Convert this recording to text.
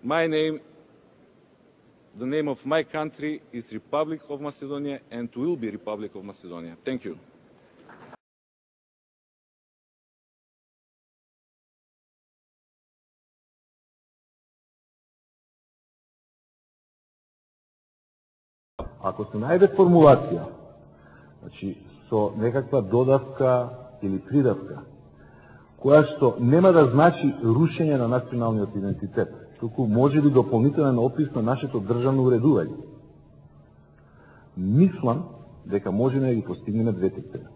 the name of my country is Republic of Macedonia and will be Republic of Macedonia. Thank you. Ако се најде формулација, значи со некаква додавка или придавка, која што нема да значи рушење на националниот идентитет, туку може би дополнителен опис на нашето државно уредување, мислам дека можеме да ги постигнеме двете цели.